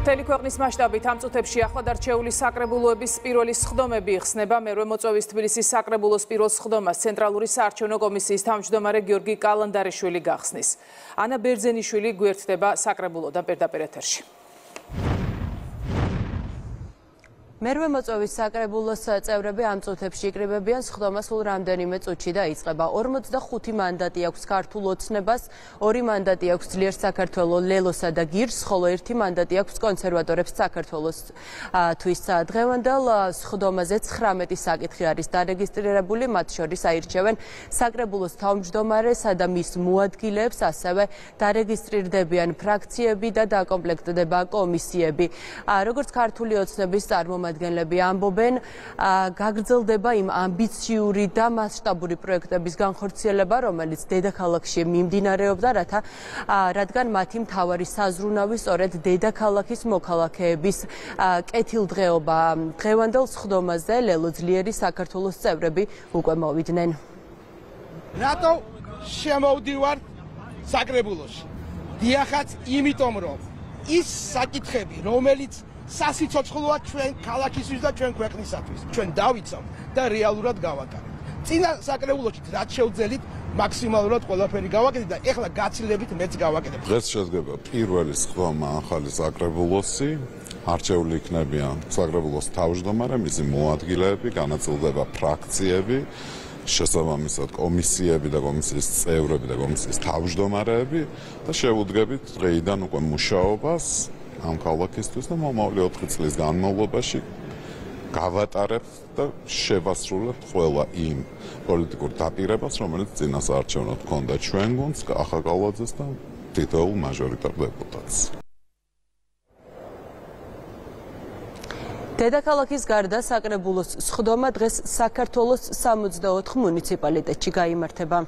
მთელი ქვეყნის მასშტაბით ამ წუთებში ახლადარჩეული საკრებულოების პირველი სხდომები იხსნება. მერვე მოწვევის თბილისის საკრებულოს პირველ სხდომას ცენტრალური საარჩევნო კომისიის თავმჯდომარე გიორგი კალანდარიშვილი გახსნის. ანა ბერძენიშვილი გვერდდება საკრებულოდან პირდაპირ ეთერში. მერვე მოწვევის საკრებულოს წევრები ამ წუთებში იკრიბებიან. სხდომა სულ რამდენიმე წუთში დაიწყება. 45 მანდატი აქვს ქართულ ოცნებას, 2 მანდატი აქვს ძლიერ საქართველოს ლელოსა და გირს, ხოლო 1 მანდატი აქვს კონსერვატორებს საქართველოს თვის. დღევანდელ სხდომაზე 19 საკითხი არის დარეგისტრირებული, მათ შორის აირჩევენ საკრებულოს თავმჯდომარესა და მის მოადგილეებს, ასევე დარეგისტრირდებიან ფრაქციები და დაკომპლექტდება კომისიები. როგორც ქართული ოცნების წარმომადგენლები ამბობენ, გაგრძელდება იმ ამბიციური და მასშტაბური პროექტების განხორციელება, რომელიც დედაქალაქში მიმდინარეობდა, რადგან მათი მთავარი საზრუნავი სწორედ დედაქალაქის მოქალაქეების კეთილდღეობა. დღევანდელ სხდომაზე ლელო ძლიერი საქართველოს წევრები უკვე მოვიდნენ. რატო შემოვდივარ საკრებულოში? დიახაც იმიტომ, რომ ის საკითხები, რომელიც სასიცოცხლოა ჩვენ ქალაქისთვის და ჩვენ ქვეყნისათვის. ჩვენ დავიცავ და რეალურად გავაკეთებთ. წინა საკრებულოში რაც შევძელით, მაქსიმალურად ყველაფერი გავაკეთეთ და ეხლა გაცილებით მეც გავაკეთებ. დღეს შედგება პირველი სხდომა ახალი საკრებულოსი. არჩეული იქნებიან საკრებულოს თავმჯდომარე, მისი მოადგილეები, განაწილდება ფრაქციები, შესაბამისად კომისიები და კომისიის წევრები და კომისიის თავმჯდომარეები და შევუდგებით დღეიდან უკვე მუშაობას ამ ქალაქისთვის და მომავალი 4 წლის განმავლობაში გავატარებთ და შევასრულებთ ყველა იმ პოლიტიკურ დაპირებას, რომელიც წინა საარჩევნოდ ჰქონდა ჩვენ გუნდს, ახალგაზრდას და თითოეულ მაჟორიტარ დეპუტატს. დედაქალაქის გარდა საკრებულოს სხდომა დღეს საქართველოს 64 მუნიციპალიტეტში გაიმართება.